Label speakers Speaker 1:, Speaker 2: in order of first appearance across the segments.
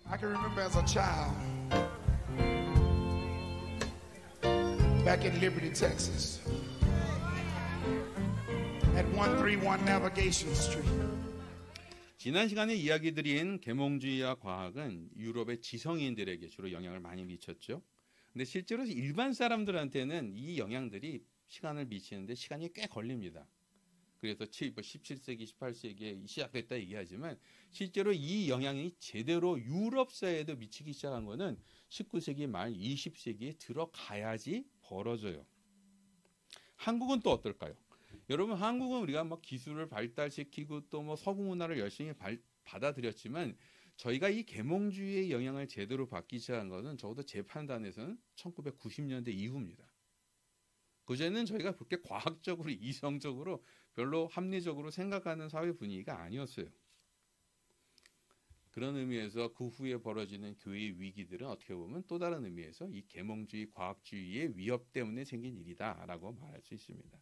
Speaker 1: I can remember as a child back in Liberty, Texas at 131 Navigation Street.
Speaker 2: 지난 시간에 이야기 드린 계몽주의와 과학은 유럽의 지성인들에게 주로 영향을 많이 미쳤죠. 근데 실제로 일반 사람들한테는 이 영향들이 시간을 미치는데 시간이 꽤 걸립니다. 그래서 17세기, 18세기에 시작됐다 얘기하지만 실제로 이 영향이 제대로 유럽 사회에도 미치기 시작한 거는 19세기 말 20세기에 들어가야지 벌어져요. 한국은 또 어떨까요? 여러분, 한국은 우리가 뭐 기술을 발달시키고 또 뭐 서구 문화를 열심히 받아들였지만 저희가 이 계몽주의의 영향을 제대로 받기 시작한 것은 적어도 제 판단에서는 1990년대 이후입니다. 그전에는 저희가 그렇게 과학적으로 이성적으로 별로 합리적으로 생각하는 사회 분위기가 아니었어요. 그런 의미에서 그 후에 벌어지는 교회의 위기들은 어떻게 보면 또 다른 의미에서 이 계몽주의, 과학주의의 위협 때문에 생긴 일이다라고 말할 수 있습니다.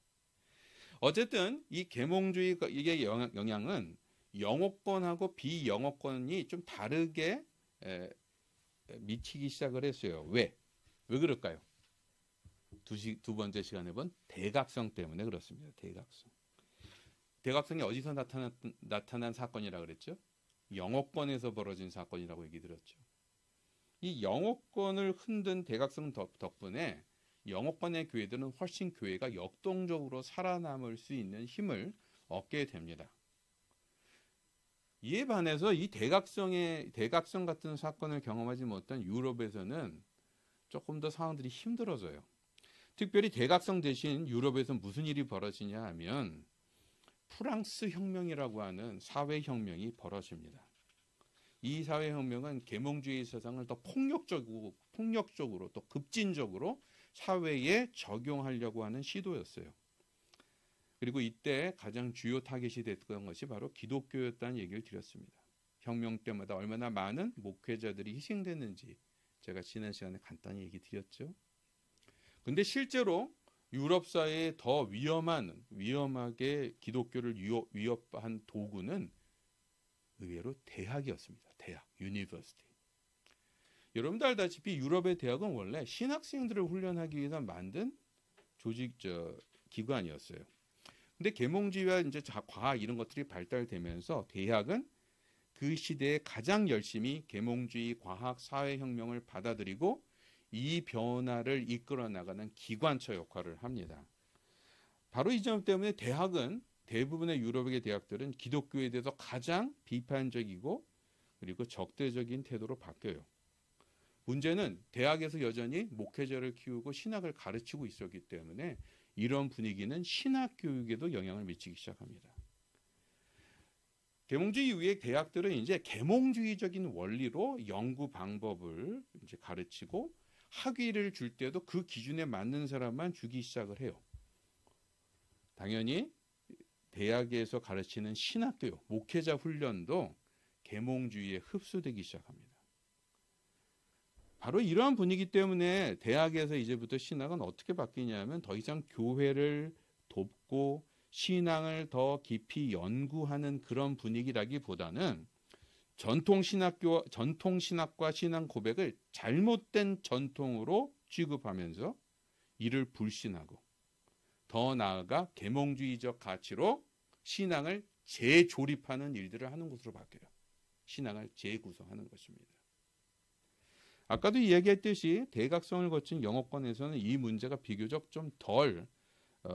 Speaker 2: 어쨌든 이 계몽주의 이게 영향은 영어권하고 비영어권이 좀 다르게 미치기 시작을 했어요. 왜 그럴까요? 두 번째 시간에 본 대각성 때문에 그렇습니다. 대각성이 어디서 나타난 사건이라 그랬죠? 영어권에서 벌어진 사건이라고 얘기 들었죠. 이 영어권을 흔든 대각성 덕분에 영어권의 교회들은 훨씬 교회가 역동적으로 살아남을 수 있는 힘을 얻게 됩니다. 이에 반해서 이 대각성 같은 사건을 경험하지 못한 유럽에서는 조금 더 상황들이 힘들어져요. 특별히 대각성 대신 유럽에서 무슨 일이 벌어지냐 하면 프랑스 혁명이라고 하는 사회혁명이 벌어집니다. 이 사회혁명은 계몽주의 세상을 더 폭력적으로 또 급진적으로 사회에 적용하려고 하는 시도였어요. 그리고 이때 가장 주요 타겟이 됐던 것이 바로 기독교였다는 얘기를 드렸습니다. 혁명 때마다 얼마나 많은 목회자들이 희생됐는지 제가 지난 시간에 간단히 얘기 드렸죠. 근데 실제로 유럽 사회에 더 위험하게 기독교를 위협한 도구는 의외로 대학이었습니다. 대학, 유니버시티. 여러분도 알다시피 유럽의 대학은 원래 신학생들을 훈련하기 위해서 만든 기관이었어요. 근데 계몽주의와 이제 과학 이런 것들이 발달되면서 대학은 그 시대에 가장 열심히 계몽주의, 과학, 사회혁명을 받아들이고 이 변화를 이끌어 나가는 기관처 역할을 합니다. 바로 이 점 때문에 대학은 대부분의 유럽의 대학들은 기독교에 대해서 가장 비판적이고 그리고 적대적인 태도로 바뀌어요. 문제는 대학에서 여전히 목회자를 키우고 신학을 가르치고 있었기 때문에 이런 분위기는 신학 교육에도 영향을 미치기 시작합니다. 계몽주의 이후에 대학들은 이제 계몽주의적인 원리로 연구 방법을 이제 가르치고 학위를 줄 때도 그 기준에 맞는 사람만 주기 시작을 해요. 당연히 대학에서 가르치는 신학교육, 목회자 훈련도 계몽주의에 흡수되기 시작합니다. 바로 이러한 분위기 때문에 대학에서 이제부터 신학은 어떻게 바뀌냐면 더 이상 교회를 돕고 신앙을 더 깊이 연구하는 그런 분위기라기보다는 전통신학과 신앙 고백을 잘못된 전통으로 취급하면서 이를 불신하고 더 나아가 계몽주의적 가치로 신앙을 재조립하는 일들을 하는 것으로 바뀌어요. 신앙을 재구성하는 것입니다. 아까도 이야기했듯이 대각성을 거친 영어권에서는 이 문제가 비교적 좀 덜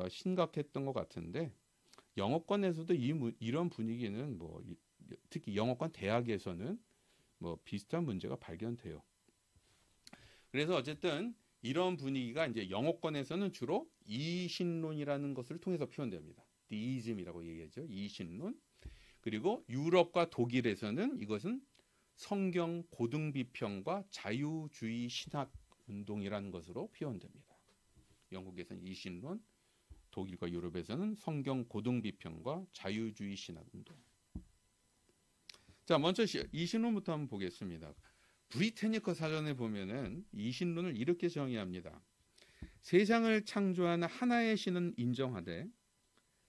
Speaker 2: 심각했던 것 같은데 영어권에서도 이런 분위기는 특히 영어권 대학에서는 비슷한 문제가 발견돼요. 그래서 어쨌든 이런 분위기가 이제 영어권에서는 주로 이신론이라는 것을 통해서 표현됩니다. 디이즘이라고 얘기하죠. 이신론. 그리고 유럽과 독일에서는 이것은 성경 고등비평과 자유주의 신학 운동이라는 것으로 표현됩니다. 영국에서는 이신론, 독일과 유럽에서는 성경 고등비평과 자유주의 신학 운동. 자, 먼저 이신론부터 한번 보겠습니다. 브리테니커 사전에 보면은 이신론을 이렇게 정의합니다. 세상을 창조한 하나의 신은 인정하되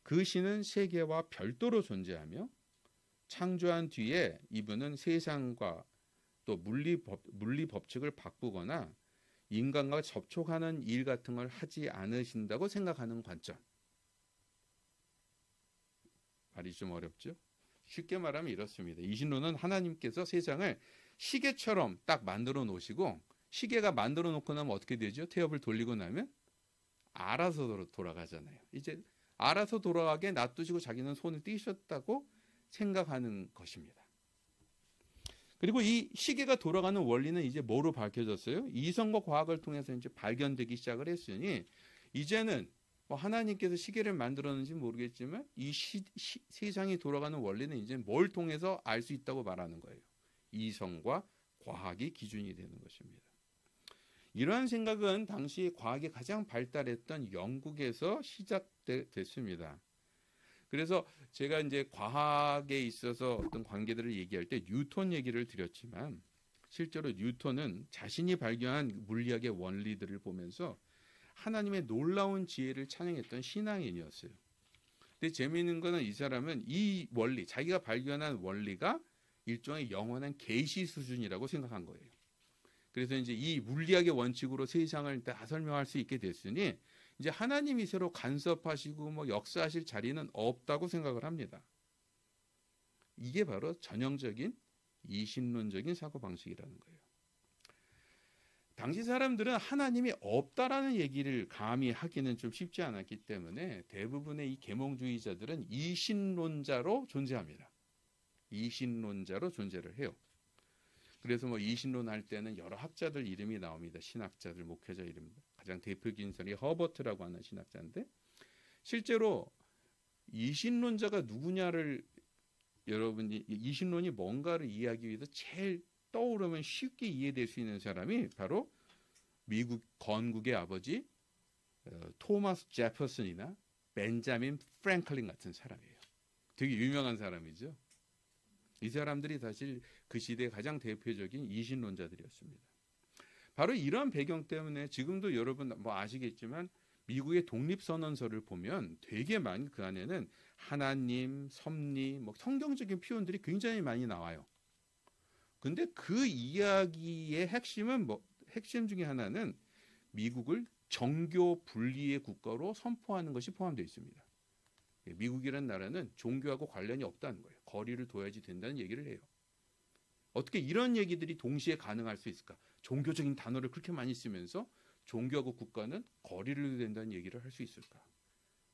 Speaker 2: 그 신은 세계와 별도로 존재하며 창조한 뒤에 이분은 세상과 또 물리 법칙을 바꾸거나 인간과 접촉하는 일 같은 걸 하지 않으신다고 생각하는 관점. 말이 좀 어렵죠? 쉽게 말하면 이렇습니다. 이신론은 하나님께서 세상을 시계처럼 딱 만들어 놓으시고, 시계가 만들어 놓고 나면 어떻게 되죠? 태엽을 돌리고 나면 알아서 돌아가잖아요. 이제 알아서 돌아가게 놔두시고 자기는 손을 떼셨다고 생각하는 것입니다. 그리고 이 시계가 돌아가는 원리는 이제 뭐로 밝혀졌어요? 이성과 과학을 통해서 이제 발견되기 시작을 했으니, 이제는 뭐 하나님께서 시계를 만들었는지 모르겠지만 이 세상이 돌아가는 원리는 이제 뭘 통해서 알 수 있다고 말하는 거예요. 이성과 과학이 기준이 되는 것입니다. 이러한 생각은 당시 과학이 가장 발달했던 영국에서 시작됐습니다. 그래서 제가 이제 과학에 있어서 어떤 관계들을 얘기할 때 뉴턴 얘기를 드렸지만, 실제로 뉴턴은 자신이 발견한 물리학의 원리들을 보면서 하나님의 놀라운 지혜를 찬양했던 신앙인이었어요. 근데 재미있는 거는 이 사람은 이 원리, 자기가 발견한 원리가 일종의 영원한 계시 수준이라고 생각한 거예요. 그래서 이제 이 물리학의 원칙으로 세상을 다 설명할 수 있게 됐으니 이제 하나님이 새로 간섭하시고 뭐 역사하실 자리는 없다고 생각을 합니다. 이게 바로 전형적인 이신론적인 사고방식이라는 거예요. 당시 사람들은 하나님이 없다라는 얘기를 감히 하기는 좀 쉽지 않았기 때문에 대부분의 이 계몽주의자들은 이신론자로 존재합니다. 이신론자로 존재를 해요. 그래서 뭐 이신론 할 때는 여러 학자들 이름이 나옵니다. 신학자들, 목회자 이름. 가장 대표적인 사람이 허버트라고 하는 신학자인데, 실제로 이신론자가 누구냐를 여러분이 이신론이 뭔가를 이해하기 위해서 제일 떠오르면 쉽게 이해될 수 있는 사람이 바로 미국 건국의 아버지 토마스 제퍼슨이나 벤자민 프랭클린 같은 사람이에요. 되게 유명한 사람이죠. 이 사람들이 사실 그 시대의 가장 대표적인 이신론자들이었습니다. 바로 이런 배경 때문에 지금도 여러분 뭐 아시겠지만 미국의 독립선언서를 보면 되게 많이 그 안에는 하나님, 섭리, 뭐 성경적인 표현들이 굉장히 많이 나와요. 근데 그 이야기의 핵심 중에 하나는 미국을 정교 분리의 국가로 선포하는 것이 포함되어 있습니다. 미국이라는 나라는 종교하고 관련이 없다는 거예요. 거리를 둬야지 된다는 얘기를 해요. 어떻게 이런 얘기들이 동시에 가능할 수 있을까? 종교적인 단어를 그렇게 많이 쓰면서 종교하고 국가는 거리를 둬야 된다는 얘기를 할 수 있을까?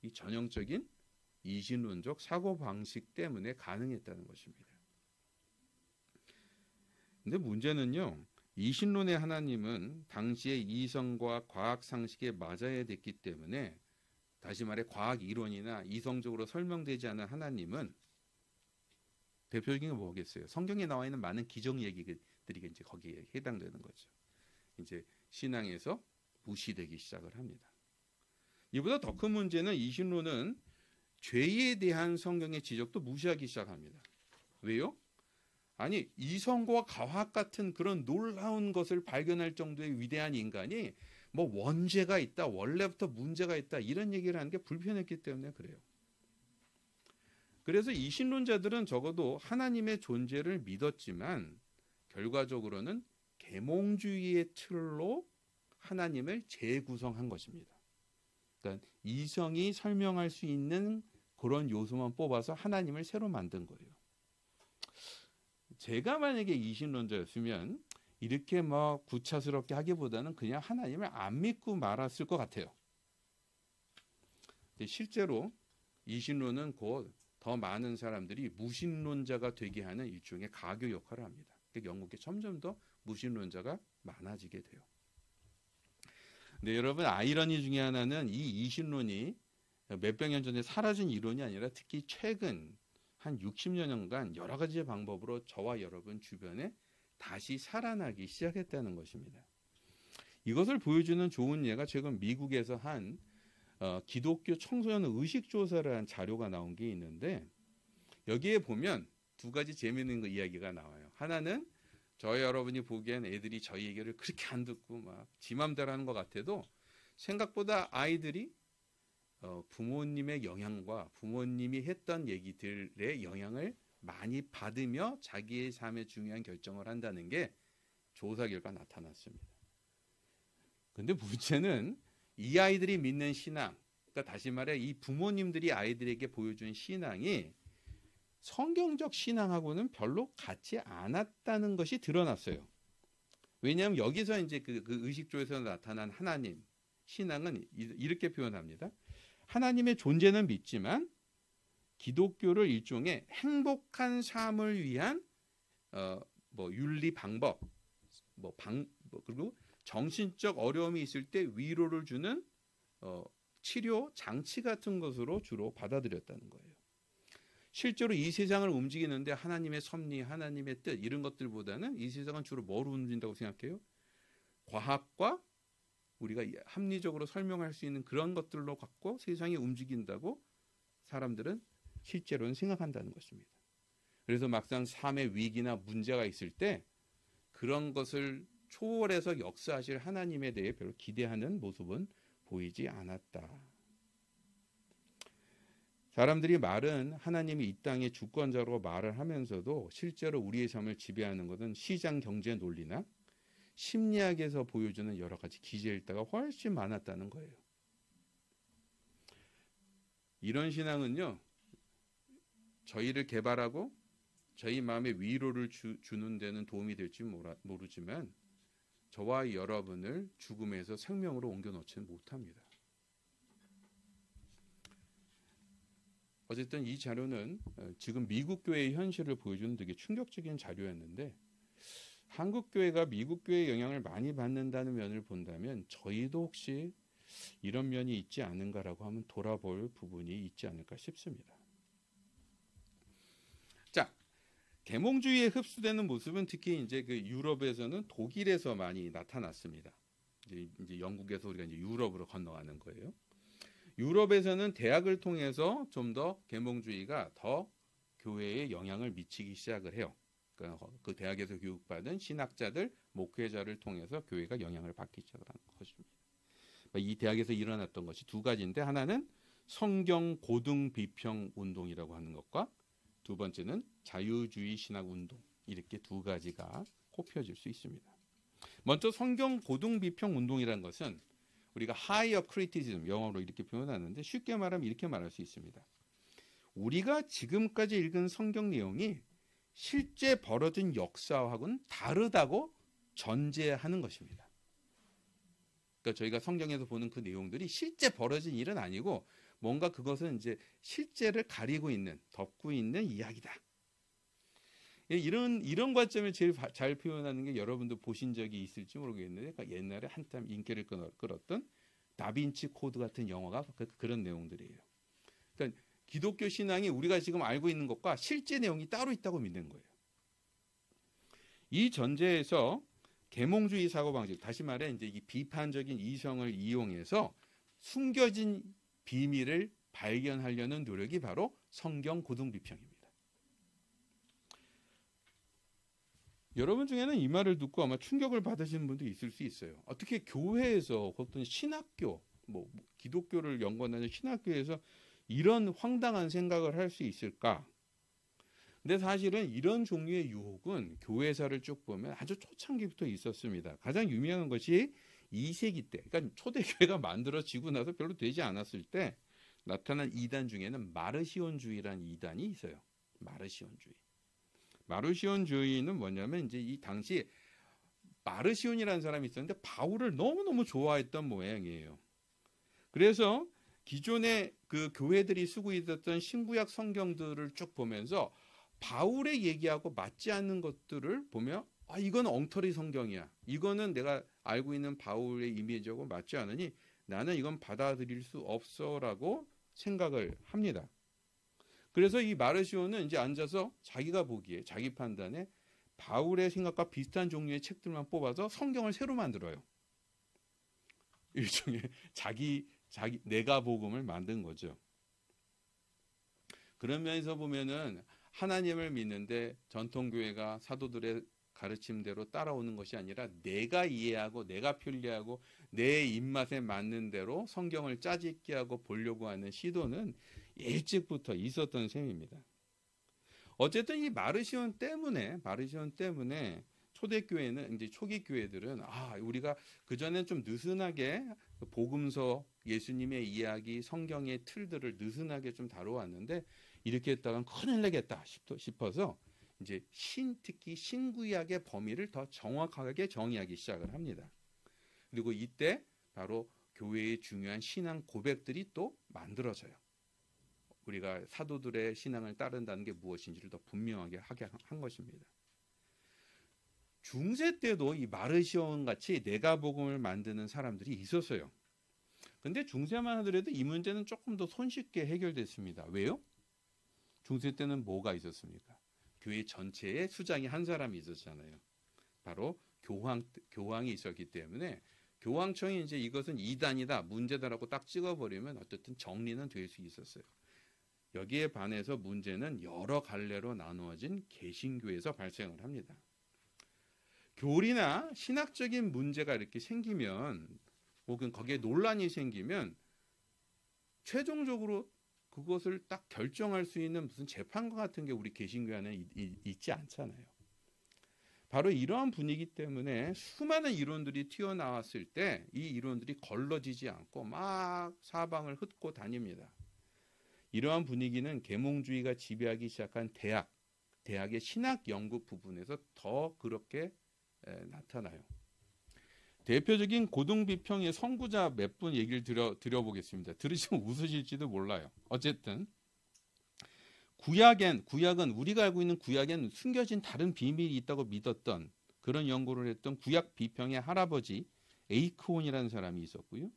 Speaker 2: 이 전형적인 이신론적 사고방식 때문에 가능했다는 것입니다. 근데 문제는요, 이신론의 하나님은 당시의 이성과 과학 상식에 맞아야 됐기 때문에, 다시 말해 과학 이론이나 이성적으로 설명되지 않은 하나님은 대표적인 게 뭐겠어요? 성경에 나와 있는 많은 기적 얘기들이 이제 거기에 해당되는 거죠. 이제 신앙에서 무시되기 시작을 합니다. 이보다 더 큰 문제는 이신론은 죄에 대한 성경의 지적도 무시하기 시작합니다. 왜요? 아니, 이성과 과학 같은 그런 놀라운 것을 발견할 정도의 위대한 인간이 뭐 원죄가 있다, 원래부터 문제가 있다, 이런 얘기를 하는 게 불편했기 때문에 그래요. 그래서 이신론자들은 적어도 하나님의 존재를 믿었지만 결과적으로는 계몽주의의 틀로 하나님을 재구성한 것입니다. 그러니까 이성이 설명할 수 있는 그런 요소만 뽑아서 하나님을 새로 만든 거예요. 제가 만약에 이신론자였으면 이렇게 막 구차스럽게 하기보다는 그냥 하나님을 안 믿고 말았을 것 같아요. 근데 실제로 이신론은 곧 더 많은 사람들이 무신론자가 되게 하는 일종의 가교 역할을 합니다. 그러니까 영국에 점점 더 무신론자가 많아지게 돼요. 근데 여러분, 아이러니 중에 하나는 이 이신론이 몇백 년 전에 사라진 이론이 아니라 특히 최근 한 60여 년간 여러 가지 방법으로 저와 여러분 주변에 다시 살아나기 시작했다는 것입니다. 이것을 보여주는 좋은 예가 최근 미국에서 한 기독교 청소년 의식조사를 한 자료가 나온 게 있는데, 여기에 보면 두 가지 재미있는 이야기가 나와요. 하나는 저희 여러분이 보기엔 애들이 저희 얘기를 그렇게 안 듣고 막 지 맘대로 하는 것 같아도 생각보다 아이들이 부모님의 영향과 부모님이 했던 얘기들의 영향을 많이 받으며 자기의 삶에 중요한 결정을 한다는 게 조사 결과 나타났습니다. 근데 문제는 이 아이들이 믿는 신앙, 그러니까 다시 말해 이 부모님들이 아이들에게 보여준 신앙이 성경적 신앙하고는 별로 같지 않았다는 것이 드러났어요. 왜냐하면 여기서 이제 그 의식주에서 나타난 하나님 신앙은 이렇게 표현합니다. 하나님의 존재는 믿지만 기독교를 일종의 행복한 삶을 위한 윤리 방법, 그리고 정신적 어려움이 있을 때 위로를 주는 치료 장치 같은 것으로 주로 받아들였다는 거예요. 실제로 이 세상을 움직이는데 하나님의 섭리, 하나님의 뜻 이런 것들보다는 이 세상은 주로 뭘 움직인다고 생각해요? 과학과 우리가 합리적으로 설명할 수 있는 그런 것들로 갖고 세상이 움직인다고 사람들은 실제로는 생각한다는 것입니다. 그래서 막상 삶의 위기나 문제가 있을 때 그런 것을 초월해서 역사하실 하나님에 대해 별로 기대하는 모습은 보이지 않았다. 사람들이 말은 하나님이 이 땅의 주권자로 말을 하면서도 실제로 우리의 삶을 지배하는 것은 시장 경제 논리나 심리학에서 보여주는 여러 가지 기저일다가 훨씬 많았다는 거예요. 이런 신앙은요, 저희를 개발하고 저희 마음에 위로를 주는 데는 도움이 될지 모르지만 저와 여러분을 죽음에서 생명으로 옮겨놓지는 못합니다. 어쨌든 이 자료는 지금 미국 교회의 현실을 보여주는 되게 충격적인 자료였는데 한국 교회가 미국 교회의 영향을 많이 받는다는 면을 본다면 저희도 혹시 이런 면이 있지 않은가라고 하면 돌아볼 부분이 있지 않을까 싶습니다. 자, 계몽주의에 흡수되는 모습은 특히 이제 그 유럽에서는 독일에서 많이 나타났습니다. 이제 영국에서 우리가 이제 유럽으로 건너가는 거예요. 유럽에서는 대학을 통해서 좀 더 계몽주의가 더 교회에 영향을 미치기 시작을 해요. 그 대학에서 교육받은 신학자들, 목회자를 통해서 교회가 영향을 받기 시작을 하는 것입니다. 이 대학에서 일어났던 것이 두 가지인데 하나는 성경 고등 비평 운동이라고 하는 것과 두 번째는 자유주의 신학 운동 이렇게 두 가지가 꼽혀질 수 있습니다. 먼저 성경 고등 비평 운동이라는 것은 우리가 higher criticism 영어로 이렇게 표현하는데 쉽게 말하면 이렇게 말할 수 있습니다. 우리가 지금까지 읽은 성경 내용이 실제 벌어진 역사하고는 다르다고 전제하는 것입니다. 그러니까 저희가 성경에서 보는 그 내용들이 실제 벌어진 일은 아니고 뭔가 그것은 이제 실제를 가리고 있는, 덮고 있는 이야기다. 이런 관점을 제일 잘 표현하는 게 여러분도 보신 적이 있을지 모르겠는데 그러니까 옛날에 한참 인기를 끌었던 다빈치 코드 같은 영화가 그런 내용들이에요. 그러니까 기독교 신앙이 우리가 지금 알고 있는 것과 실제 내용이 따로 있다고 믿는 거예요. 이 전제에서 계몽주의 사고방식, 다시 말해 이제 이 비판적인 이성을 이용해서 숨겨진 비밀을 발견하려는 노력이 바로 성경 고등 비평입니다. 여러분 중에는 이 말을 듣고 아마 충격을 받으시는 분도 있을 수 있어요. 어떻게 교회에서 어떤 신학교, 기독교를 연구하는 신학교에서 이런 황당한 생각을 할 수 있을까? 근데 사실은 이런 종류의 유혹은 교회사를 쭉 보면 아주 초창기부터 있었습니다. 가장 유명한 것이 2세기 때, 그러니까 초대교회가 만들어지고 나서 별로 되지 않았을 때 나타난 이단 중에는 마르시온주의라는 이단이 있어요. 마르시온주의는 뭐냐면 이제 이 당시 마르시온이라는 사람이 있었는데 바울을 너무너무 좋아했던 모양이에요. 그래서 기존의 그 교회들이 쓰고 있었던 신구약 성경들을 쭉 보면서 바울의 얘기하고 맞지 않는 것들을 보며 이건 엉터리 성경이야. 이거는 내가 알고 있는 바울의 이미지하고 맞지 않으니 나는 이건 받아들일 수 없어라고 생각을 합니다. 그래서 이 마르시오는 이제 앉아서 자기가 보기에 자기 판단에 바울의 생각과 비슷한 종류의 책들만 뽑아서 성경을 새로 만들어요. 일종의 자기 내가 복음을 만든 거죠. 그런 면에서 보면은 하나님을 믿는데 전통교회가 사도들의 가르침대로 따라오는 것이 아니라 내가 이해하고 내가 편리하고 내 입맛에 맞는 대로 성경을 짜집기 하고 보려고 하는 시도는 일찍부터 있었던 셈입니다. 어쨌든 이 마르시온 때문에 초대교회는 이제 초기 교회들은 우리가 그전엔 좀 느슨하게 복음서, 예수님의 이야기, 성경의 틀들을 느슨하게 좀 다뤄왔는데 이렇게 했다간 큰일 나겠다 싶어서 이제 특히 신구약의 범위를 더 정확하게 정의하기 시작을 합니다. 그리고 이때 바로 교회의 중요한 신앙 고백들이 또 만들어져요. 우리가 사도들의 신앙을 따른다는 게 무엇인지를 더 분명하게 하게 한 것입니다. 중세 때도 이 마르시온 같이 내가복음을 만드는 사람들이 있었어요. 근데 중세만 하더라도 이 문제는 조금 더 손쉽게 해결됐습니다. 왜요? 중세 때는 뭐가 있었습니까? 교회 전체에 수장이 한 사람이 있었잖아요. 바로 교황이 있었기 때문에 교황청이 이제 이것은 이단이다, 문제다라고 딱 찍어버리면 어쨌든 정리는 될 수 있었어요. 여기에 반해서 문제는 여러 갈래로 나누어진 개신교에서 발생을 합니다. 교리나 신학적인 문제가 이렇게 생기면 혹은 거기에 논란이 생기면 최종적으로 그것을 딱 결정할 수 있는 무슨 재판관 같은 게 우리 개신교 안에 있지 않잖아요. 바로 이러한 분위기 때문에 수많은 이론들이 튀어나왔을 때 이 이론들이 걸러지지 않고 막 사방을 흩고 다닙니다. 이러한 분위기는 계몽주의가 지배하기 시작한 대학의 신학 연구 부분에서 더 그렇게 나타나요. 대표적인 고등비평의 선구자 몇 분 얘기를 드려보겠습니다. 들으시면 웃으실지도 몰라요. 어쨌든 구약은 우리가 알고 있는 구약엔 숨겨진 다른 비밀이 있다고 믿었던 그런 연구를 했던 구약 비평의 할아버지 에이크온이라는 사람이 있었고요.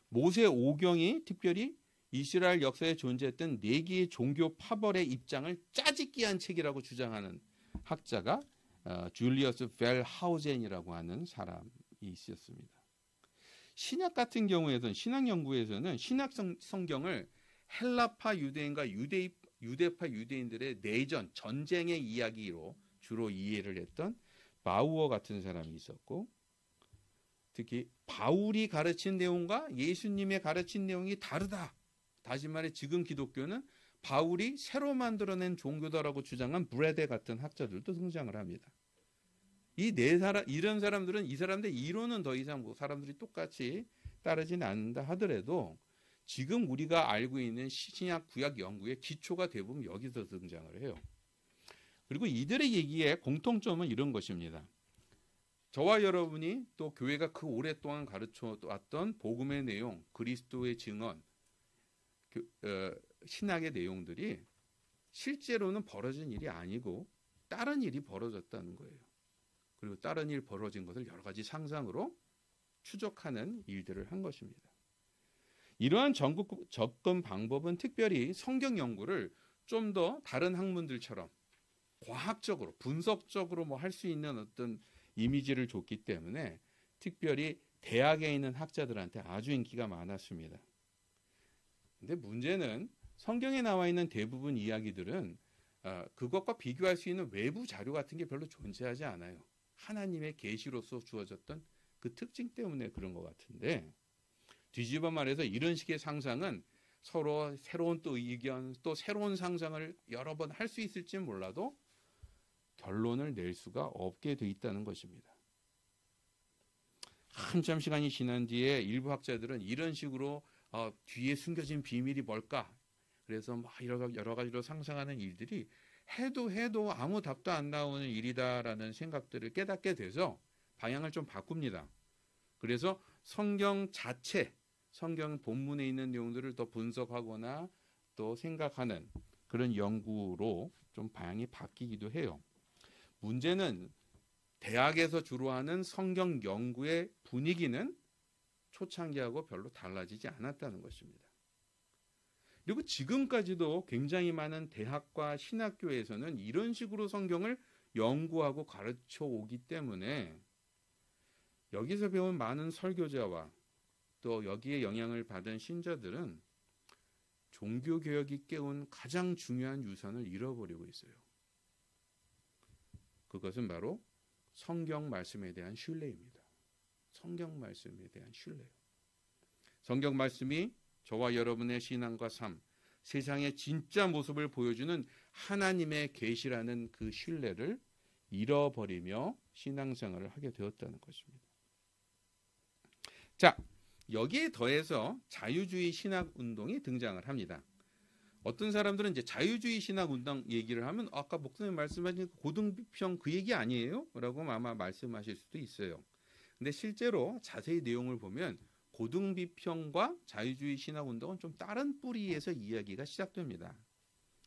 Speaker 2: 모세 오경이 특별히 이스라엘 역사에 존재했던 4개의 종교 파벌의 입장을 짜집기한 책이라고 주장하는 학자가 줄리어스 벨하우젠이라고 하는 사람이 있었습니다. 신약 같은 경우에는 신학 연구에서는 신약 성경을 헬라파 유대인과 유대파 유대인들의 내전, 전쟁의 이야기로 주로 이해를 했던 바우어 같은 사람이 있었고, 특히 바울이 가르친 내용과 예수님의 가르친 내용이 다르다. 다시 말해 지금 기독교는 바울이 새로 만들어낸 종교다라고 주장한 브레데 같은 학자들도 등장을 합니다. 이런 사람들은 이 사람들의 이론은 더 이상 사람들이 똑같이 따르지는 않는다 하더라도 지금 우리가 알고 있는 신약 구약 연구의 기초가 대부분 여기서 등장을 해요. 그리고 이들의 얘기의 공통점은 이런 것입니다. 저와 여러분이 또 교회가 그 오랫동안 가르쳐 왔던 복음의 내용, 그리스도의 증언, 신학의 내용들이 실제로는 벌어진 일이 아니고 다른 일이 벌어졌다는 거예요. 그리고 다른 일 벌어진 것을 여러 가지 상상으로 추적하는 일들을 한 것입니다. 이러한 접근 방법은 특별히 성경 연구를 좀 더 다른 학문들처럼 과학적으로, 분석적으로 할 수 있는 어떤 이미지를 줬기 때문에 특별히 대학에 있는 학자들한테 아주 인기가 많았습니다. 근데 문제는 성경에 나와 있는 대부분 이야기들은 그것과 비교할 수 있는 외부 자료 같은 게 별로 존재하지 않아요. 하나님의 계시로서 주어졌던 그 특징 때문에 그런 것 같은데, 뒤집어 말해서 이런 식의 상상은 서로 새로운 또 의견, 또 새로운 상상을 여러 번 할 수 있을지 몰라도 결론을 낼 수가 없게 돼 있다는 것입니다. 한참 시간이 지난 뒤에 일부 학자들은 이런 식으로 뒤에 숨겨진 비밀이 뭘까? 그래서 막 여러 가지로 상상하는 일들이 해도 아무 답도 안 나오는 일이다라는 생각들을 깨닫게 돼서 방향을 좀 바꿉니다. 그래서 성경 자체, 성경 본문에 있는 내용들을 더 분석하거나 또 생각하는 그런 연구로 좀 방향이 바뀌기도 해요. 문제는 대학에서 주로 하는 성경 연구의 분위기는 초창기하고 별로 달라지지 않았다는 것입니다. 그리고 지금까지도 굉장히 많은 대학과 신학교에서는 이런 식으로 성경을 연구하고 가르쳐 오기 때문에 여기서 배운 많은 설교자와 또 여기에 영향을 받은 신자들은 종교개혁이 깨운 가장 중요한 유산을 잃어버리고 있어요. 그것은 바로 성경 말씀에 대한 신뢰입니다. 성경 말씀에 대한 신뢰. 성경 말씀이 저와 여러분의 신앙과 삶, 세상의 진짜 모습을 보여주는 하나님의 계시라는 그 신뢰를 잃어버리며 신앙생활을 하게 되었다는 것입니다. 자, 여기에 더해서 자유주의 신학 운동이 등장을 합니다. 어떤 사람들은 이제 자유주의 신학 운동 얘기를 하면 아까 목사님 말씀하신 고등비평 그 얘기 아니에요? 라고 아마 말씀하실 수도 있어요. 근데 실제로 자세히 내용을 보면 고등비평과 자유주의 신학 운동은 좀 다른 뿌리에서 이야기가 시작됩니다.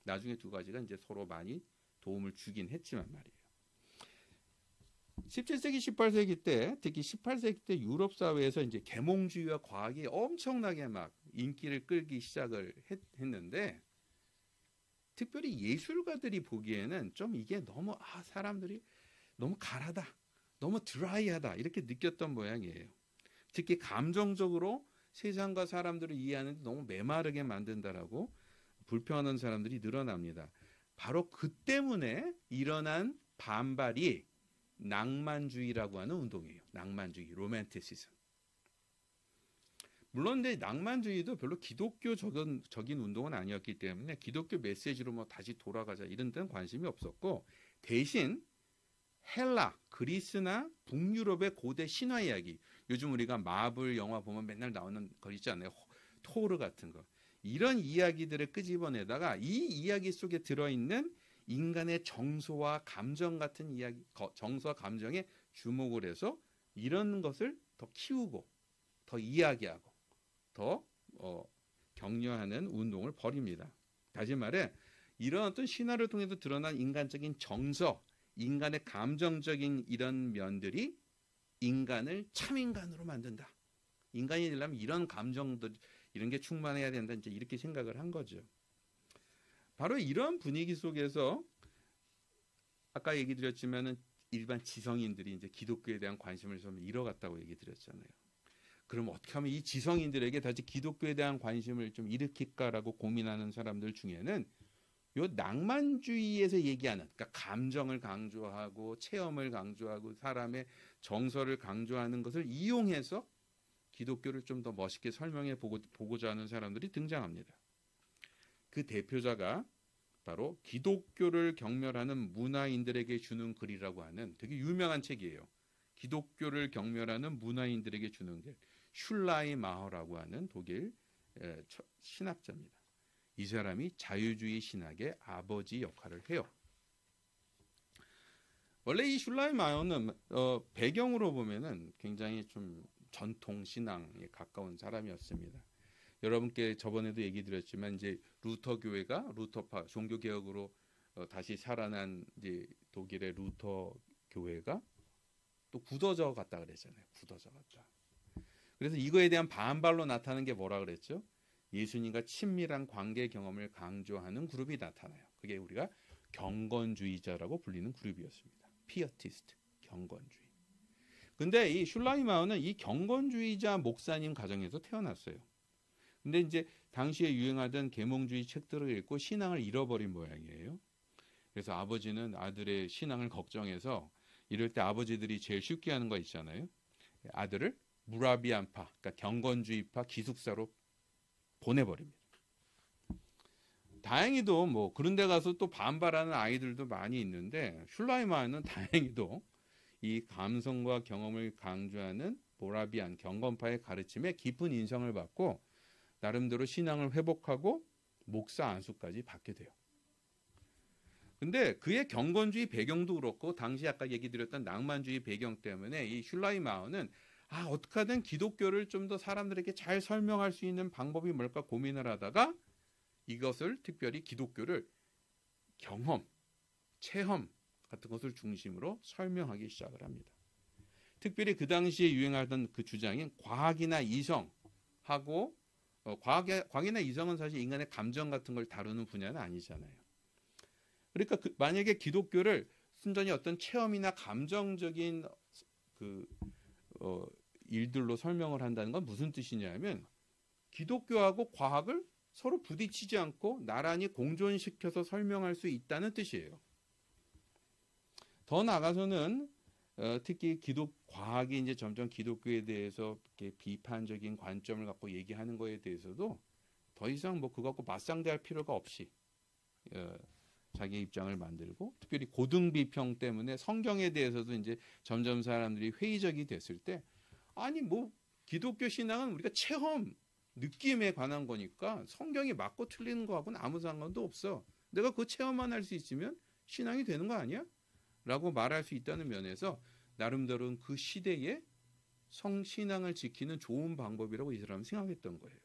Speaker 2: 나중에 두 가지가 이제 서로 많이 도움을 주긴 했지만 말이에요. 17세기, 18세기 때, 특히 18세기 때 유럽 사회에서 이제 계몽주의와 과학이 엄청나게 막 인기를 끌기 시작을 했는데, 특별히 예술가들이 보기에는 좀 이게 너무 사람들이 너무 가라다, 너무 드라이하다 이렇게 느꼈던 모양이에요. 특히 감정적으로 세상과 사람들을 이해하는데 너무 메마르게 만든다라고 불평하는 사람들이 늘어납니다. 바로 그 때문에 일어난 반발이 낭만주의라고 하는 운동이에요. 낭만주의, 로맨티시즘. 물론 근데 낭만주의도 별로 기독교적인 운동은 아니었기 때문에 기독교 메시지로 뭐 다시 돌아가자 이런 데는 관심이 없었고, 대신 헬라, 그리스나 북유럽의 고대 신화 이야기, 요즘 우리가 마블 영화 보면 맨날 나오는 거 있지 않나요? 토르 같은 거. 이런 이야기들을 끄집어내다가 이 이야기 속에 들어있는 인간의 정서와 감정 같은 이야기, 정서와 감정에 주목을 해서 이런 것을 더 키우고 더 이야기하고 더 격려하는 운동을 벌입니다. 다시 말해 이런 어떤 신화를 통해서 드러난 인간적인 정서, 인간의 감정적인 이런 면들이 인간을 참인간으로 만든다. 인간이 되려면 이런 감정들, 이런 게 충만해야 된다. 이제 이렇게 생각을 한 거죠. 바로 이런 분위기 속에서 아까 얘기 드렸지만은 일반 지성인들이 이제 기독교에 대한 관심을 좀 잃어갔다고 얘기 드렸잖아요. 그럼 어떻게 하면 이 지성인들에게 다시 기독교에 대한 관심을 좀 일으킬까라고 고민하는 사람들 중에는 요 낭만주의에서 얘기하는, 그러니까 감정을 강조하고 체험을 강조하고 사람의 정서를 강조하는 것을 이용해서 기독교를 좀 더 멋있게 설명해 보고자 하는 사람들이 등장합니다. 그 대표자가 바로 기독교를 경멸하는 문화인들에게 주는 글이라고 하는 되게 유명한 책이에요. 기독교를 경멸하는 문화인들에게 주는 글, 슐라이마허라고 하는 독일 신학자입니다. 이 사람이 자유주의 신학의 아버지 역할을 해요. 원래 이 슐라이마허는 배경으로 보면은 굉장히 좀 전통 신앙에 가까운 사람이었습니다. 여러분께 저번에도 얘기 드렸지만 이제 루터 교회가 루터파 종교 개혁으로 다시 살아난 이제 독일의 루터 교회가 또 굳어져 갔다 그랬잖아요. 굳어져 갔다. 그래서 이거에 대한 반발로 나타나는 게 뭐라 그랬죠? 예수님과 친밀한 관계 경험을 강조하는 그룹이 나타나요. 그게 우리가 경건주의자라고 불리는 그룹이었습니다. 피어티스트, 경건주의. 근데 이 슐라이마허는 이 경건주의자 목사님 가정에서 태어났어요. 근데 이제 당시에 유행하던 계몽주의 책들을 읽고 신앙을 잃어버린 모양이에요. 그래서 아버지는 아들의 신앙을 걱정해서 이럴 때 아버지들이 제일 쉽게 하는 거 있잖아요. 아들을 무라비안파, 그러니까 경건주의파 기숙사로 보내버립니다. 다행히도 뭐 그런 데 가서 또 반발하는 아이들도 많이 있는데 슐라이마허는 다행히도 이 감성과 경험을 강조하는 모라비안 경건파의 가르침에 깊은 인상을 받고 나름대로 신앙을 회복하고 목사 안수까지 받게 돼요. 근데 그의 경건주의 배경도 그렇고 당시 아까 얘기 드렸던 낭만주의 배경 때문에 이 슐라이마허는 어떻게 하든 기독교를 좀 더 사람들에게 잘 설명할 수 있는 방법이 뭘까 고민을 하다가 이것을 특별히 기독교를 경험, 체험 같은 것을 중심으로 설명하기 시작을 합니다. 특별히 그 당시에 유행하던 그 주장인 과학이나 이성하고 과학이나 이성은 사실 인간의 감정 같은 걸 다루는 분야는 아니잖아요. 그러니까 만약에 기독교를 순전히 어떤 체험이나 감정적인 일들로 설명을 한다는 건 무슨 뜻이냐면 기독교하고 과학을 서로 부딪히지 않고 나란히 공존시켜서 설명할 수 있다는 뜻이에요. 더 나아가서는 특히 과학이 이제 점점 기독교에 대해서 이렇게 비판적인 관점을 갖고 얘기하는 거에 대해서도 더 이상 뭐 그거 갖고 맞상대할 필요가 없이 자기 입장을 만들고, 특별히 고등비평 때문에 성경에 대해서도 이제 점점 사람들이 회의적이 됐을 때, 아니 뭐 기독교 신앙은 우리가 체험, 느낌에 관한 거니까 성경이 맞고 틀리는 거하고는 아무 상관도 없어. 내가 그 체험만 할 수 있으면 신앙이 되는 거 아니야? 라고 말할 수 있다는 면에서 나름대로는 그 시대에 성신앙을 지키는 좋은 방법이라고 이 사람은 생각했던 거예요.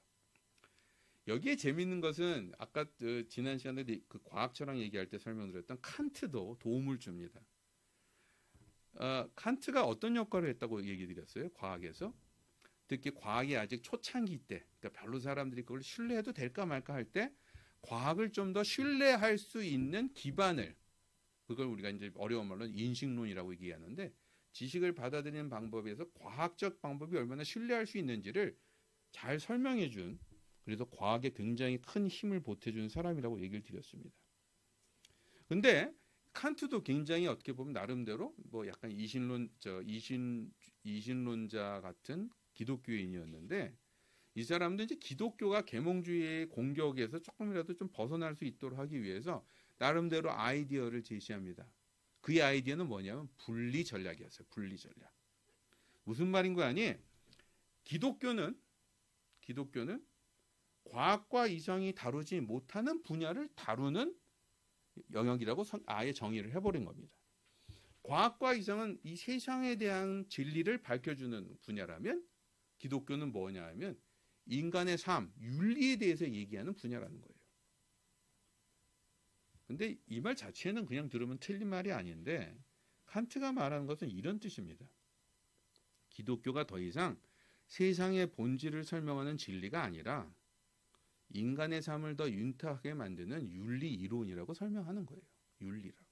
Speaker 2: 여기에 재밌는 것은 아까 지난 시간에 그 과학 철학 얘기할 때 설명드렸던 칸트도 도움을 줍니다. 칸트가 어떤 역할을 했다고 얘기 드렸어요? 과학에서. 특히 과학이 아직 초창기 때, 그러니까 별로 사람들이 그걸 신뢰해도 될까 말까 할 때 과학을 좀 더 신뢰할 수 있는 기반을, 그걸 우리가 이제 어려운 말로 인식론이라고 얘기하는데, 지식을 받아들이는 방법에서 과학적 방법이 얼마나 신뢰할 수 있는지를 잘 설명해 준, 그래서 과학에 굉장히 큰 힘을 보태준 사람이라고 얘기를 드렸습니다. 근데 칸트도 굉장히 어떻게 보면 나름대로 뭐 약간 이신론자 같은 기독교인이었는데, 이 사람도 이제 기독교가 계몽주의의 공격에서 조금이라도 좀 벗어날 수 있도록 하기 위해서 나름대로 아이디어를 제시합니다. 그의 아이디어는 뭐냐면 분리 전략이었어요. 분리 전략. 무슨 말인 거 아니? 기독교는 과학과 이성이 다루지 못하는 분야를 다루는 영역이라고 아예 정의를 해버린 겁니다. 과학과 이성은 이 세상에 대한 진리를 밝혀주는 분야라면, 기독교는 뭐냐 하면 인간의 삶, 윤리에 대해서 얘기하는 분야라는 거예요. 근데 이 말 자체는 그냥 들으면 틀린 말이 아닌데, 칸트가 말하는 것은 이런 뜻입니다. 기독교가 더 이상 세상의 본질을 설명하는 진리가 아니라 인간의 삶을 더 윤택하게 만드는 윤리 이론이라고 설명하는 거예요. 윤리라고.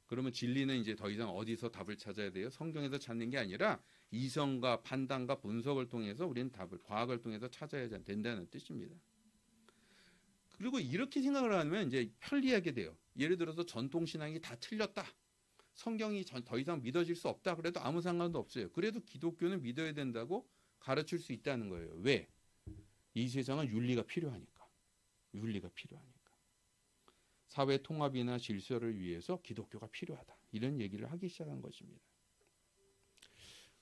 Speaker 2: 그러면 진리는 이제 더 이상 어디서 답을 찾아야 돼요? 성경에서 찾는 게 아니라 이성과 판단과 분석을 통해서 우리는 답을, 과학을 통해서 찾아야 된다는 뜻입니다. 그리고 이렇게 생각을 하면 이제 편리하게 돼요. 예를 들어서 전통신앙이 다 틀렸다, 성경이 더 이상 믿어질 수 없다 그래도 아무 상관도 없어요. 그래도 기독교는 믿어야 된다고 가르칠 수 있다는 거예요. 왜? 이 세상은 윤리가 필요하니까. 윤리가 필요하니까. 사회 통합이나 질서를 위해서 기독교가 필요하다, 이런 얘기를 하기 시작한 것입니다.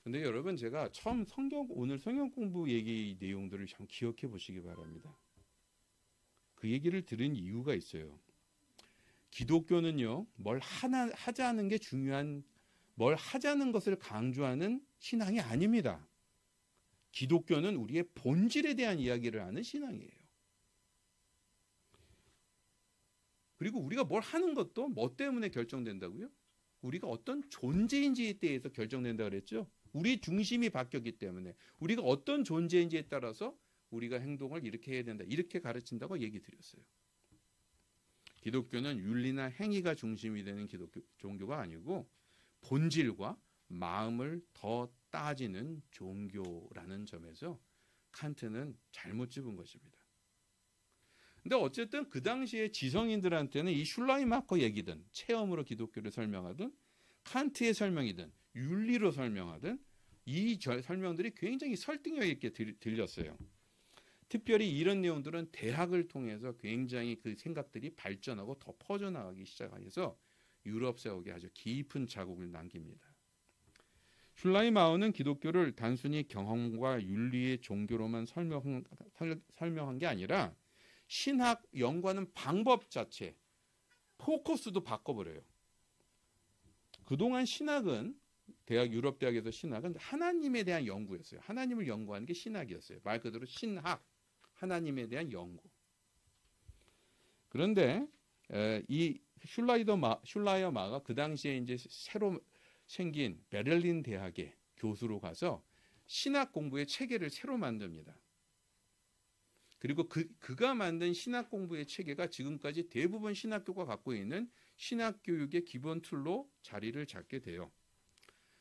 Speaker 2: 근데 여러분, 제가 처음 오늘 성경 공부 얘기 내용들을 참 기억해 보시기 바랍니다. 그 얘기를 들은 이유가 있어요. 기독교는요, 뭘 하자는 게 중요한, 뭘 하자는 것을 강조하는 신앙이 아닙니다. 기독교는 우리의 본질에 대한 이야기를 하는 신앙이에요. 그리고 우리가 뭘 하는 것도 뭐 때문에 결정된다고요? 우리가 어떤 존재인지에 대해서 결정된다 그랬죠? 우리 중심이 바뀌었기 때문에 우리가 어떤 존재인지에 따라서 우리가 행동을 이렇게 해야 된다, 이렇게 가르친다고 얘기 드렸어요. 기독교는 윤리나 행위가 중심이 되는 종교가 아니고 본질과 마음을 더 따지는 종교라는 점에서 칸트는 잘못 짚은 것입니다. 근데 어쨌든 그 당시에 지성인들한테는 이 슐라이마커 얘기든 체험으로 기독교를 설명하든 칸트의 설명이든 윤리로 설명하든 이 설명들이 굉장히 설득력 있게 들렸어요. 특별히 이런 내용들은 대학을 통해서 굉장히 그 생각들이 발전하고 더 퍼져나가기 시작해서 유럽 세력에 아주 깊은 자국을 남깁니다. 슐라이마우는 기독교를 단순히 경험과 윤리의 종교로만 설명한 게 아니라 신학 연구하는 방법 자체, 포커스도 바꿔버려요. 그동안 신학은 유럽 대학에서 신학은 하나님에 대한 연구였어요. 하나님을 연구하는 게 신학이었어요. 말 그대로 신학, 하나님에 대한 연구. 그런데 이 슐라이어마가 그 당시에 이제 새로 생긴 베를린 대학의 교수로 가서 신학 공부의 체계를 새로 만듭니다. 그리고 그가 만든 신학 공부의 체계가 지금까지 대부분 신학교가 갖고 있는 신학 교육의 기본 틀로 자리를 잡게 돼요.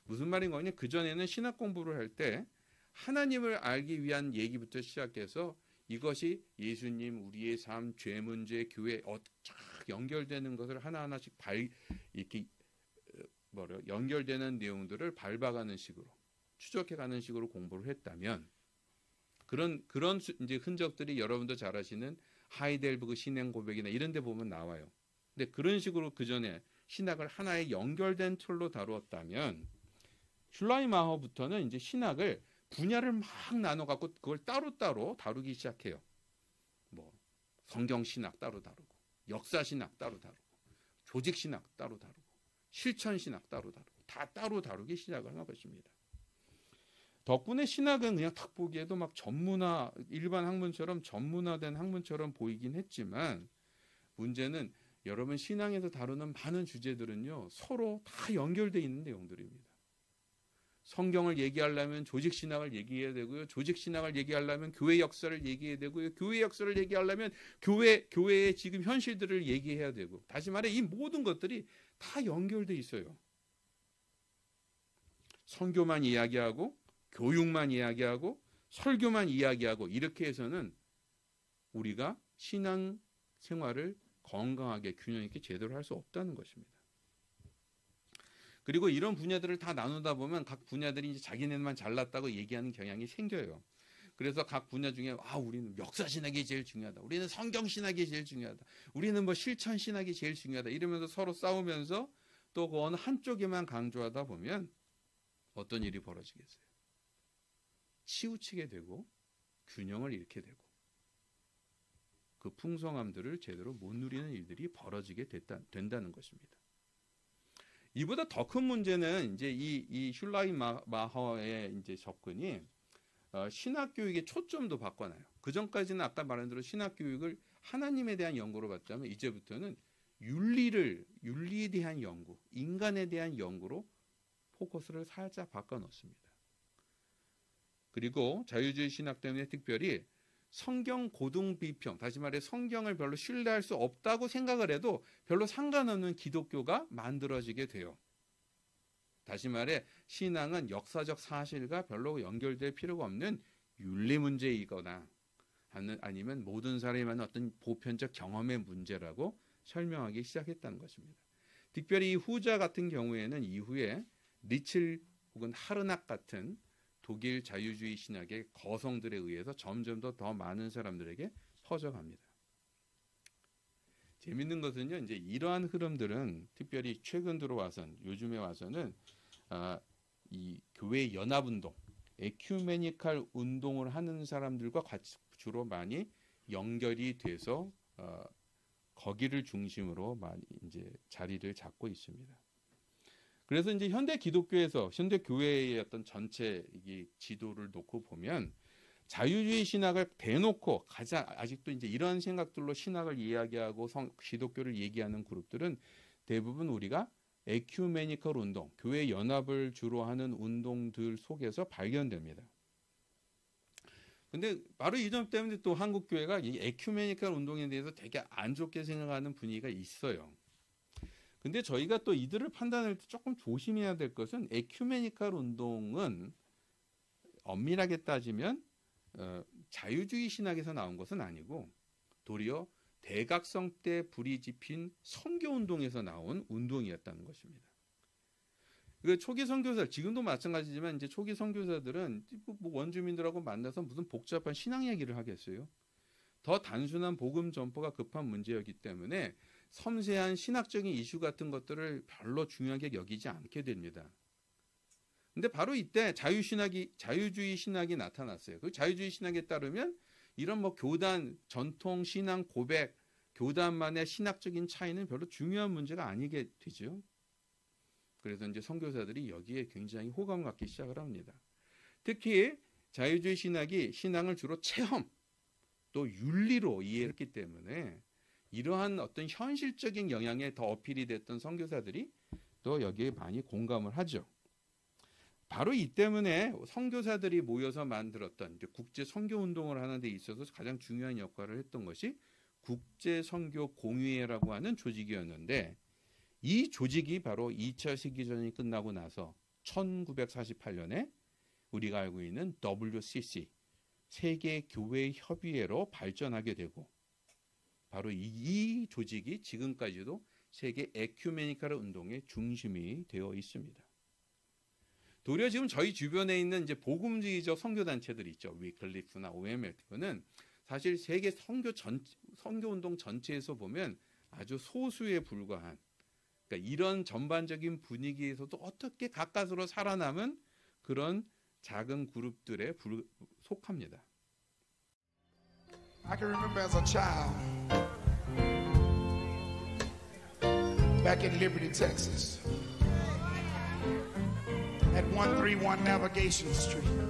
Speaker 2: 무슨 말인 거냐? 그전에는 신학 공부를 할 때 하나님을 알기 위한 얘기부터 시작해서 이것이 예수님, 우리의 삶, 죄 문제, 교회 쫙 연결되는 것을 하나하나씩 이렇게 연결되는 내용들을 밟아가는 식으로, 추적해가는 식으로 공부를 했다면 그런 이제 흔적들이 여러분도 잘 아시는 하이델베르그 신앙 고백이나 이런 데 보면 나와요. 근데 그런 식으로 그 전에 신학을 하나의 연결된 틀로 다루었다면 슐라이마허부터는 이제 신학을 분야를 막 나눠 갖고 그걸 따로따로 다루기 시작해요. 뭐 성경 신학 따로 다루고, 역사 신학 따로 다루고, 조직 신학 따로 다루고, 실천 신학 따로 다루고, 다 따로 다루기 시작을 하는 것입니다. 덕분에 신학은 그냥 딱 보기에도 막 전문화, 일반 학문처럼 전문화된 학문처럼 보이긴 했지만 문제는 여러분 신앙에서 다루는 많은 주제들은요 서로 다 연결되어 있는 내용들입니다. 성경을 얘기하려면 조직 신학을 얘기해야 되고요. 조직 신학을 얘기하려면 교회 역사를 얘기해야 되고요. 교회 역사를 얘기하려면 교회의 지금 현실들을 얘기해야 되고, 다시 말해 이 모든 것들이 다 연결돼 있어요. 선교만 이야기하고 교육만 이야기하고 설교만 이야기하고 이렇게 해서는 우리가 신앙 생활을 건강하게 균형 있게 제대로 할 수 없다는 것입니다. 그리고 이런 분야들을 다 나누다 보면 각 분야들이 이제 자기네만 잘났다고 얘기하는 경향이 생겨요. 그래서 각 분야 중에 우리는 역사 신학이 제일 중요하다. 우리는 성경 신학이 제일 중요하다. 우리는 뭐 실천 신학이 제일 중요하다. 이러면서 서로 싸우면서 또 그 어느 한쪽에만 강조하다 보면 어떤 일이 벌어지겠어요? 치우치게 되고 균형을 잃게 되고 그 풍성함들을 제대로 못 누리는 일들이 벌어지게 된다는 것입니다. 이보다 더 큰 문제는 이제 이 슐라이마허의 이제 접근이 신학 교육의 초점도 바꿔놔요. 그 전까지는 아까 말한 대로 신학 교육을 하나님에 대한 연구로 봤다면 이제부터는 윤리에 대한 연구, 인간에 대한 연구로 포커스를 살짝 바꿔 놓습니다. 그리고 자유주의 신학 때문에 특별히 성경 고등 비평, 다시 말해 성경을 별로 신뢰할 수 없다고 생각을 해도 별로 상관없는 기독교가 만들어지게 돼요. 다시 말해 신앙은 역사적 사실과 별로 연결될 필요가 없는 윤리 문제이거나 아니면 모든 사람이 하는 어떤 보편적 경험의 문제라고 설명하기 시작했다는 것입니다. 특별히 이 후자 같은 경우에는 이후에 니칠 혹은 하르낙 같은 독일 자유주의 신학의 거성들에 의해서 점점 더 많은 사람들에게 퍼져갑니다. 재밌는 것은요, 이제 이러한 흐름들은 특별히 최근 들어와선, 요즘에 와서는 이 교회 연합운동, 에큐메니칼 운동을 하는 사람들과 같이 주로 많이 연결이 돼서 거기를 중심으로 많이 이제 자리를 잡고 있습니다. 그래서 이제 현대 기독교에서 현대 교회의 어떤 전체 이 지도를 놓고 보면 자유주의 신학을 대놓고 가장 아직도 이제 이런 생각들로 신학을 이야기하고 기독교를 얘기하는 그룹들은 대부분 우리가 에큐메니컬 운동, 교회 연합을 주로 하는 운동들 속에서 발견됩니다. 근데 바로 이 점 때문에 또 한국 교회가 이 에큐메니컬 운동에 대해서 되게 안 좋게 생각하는 분위기가 있어요. 근데 저희가 또 이들을 판단할 때 조금 조심해야 될 것은 에큐메니컬 운동은 엄밀하게 따지면 자유주의 신학에서 나온 것은 아니고 도리어 대각성 때 불이 지핀 선교운동에서 나온 운동이었다는 것입니다. 그 초기 선교사, 지금도 마찬가지지만 이제 초기 선교사들은 뭐 원주민들하고 만나서 무슨 복잡한 신앙 얘기를 하겠어요. 더 단순한 복음 전포가 급한 문제였기 때문에 섬세한 신학적인 이슈 같은 것들을 별로 중요하게 여기지 않게 됩니다. 근데 바로 이때 자유주의 신학이 나타났어요. 그 자유주의 신학에 따르면 이런 뭐 교단, 전통 신앙 고백, 교단만의 신학적인 차이는 별로 중요한 문제가 아니게 되죠. 그래서 이제 선교사들이 여기에 굉장히 호감을 갖기 시작을 합니다. 특히 자유주의 신학이 신앙을 주로 체험, 또 윤리로 이해했기 때문에 이러한 어떤 현실적인 영향에 더 어필이 됐던 선교사들이 또 여기에 많이 공감을 하죠. 바로 이 때문에 선교사들이 모여서 만들었던 이제 국제 선교 운동을 하는 데 있어서 가장 중요한 역할을 했던 것이 국제 선교 공의회라고 하는 조직이었는데, 이 조직이 바로 2차 세계대전이 끝나고 나서 1948년에 우리가 알고 있는 WCC 세계교회협의회로 발전하게 되고, 바로 이 조직이 지금까지도 세계 에큐메니컬 운동의 중심이 되어 있습니다. 도리어 지금 저희 주변에 있는 이제 복음주의적 선교단체들 있죠. 위클리프나 OMLT는 사실 세계 선교 운동 전체에서 보면 아주 소수에 불과한, 그러니까 이런 전반적인 분위기에서도 어떻게 가까스로 살아남은 그런 작은 그룹들에 속합니다.
Speaker 1: I can remember as a child back in Liberty, Texas, at 131 Navigation Street.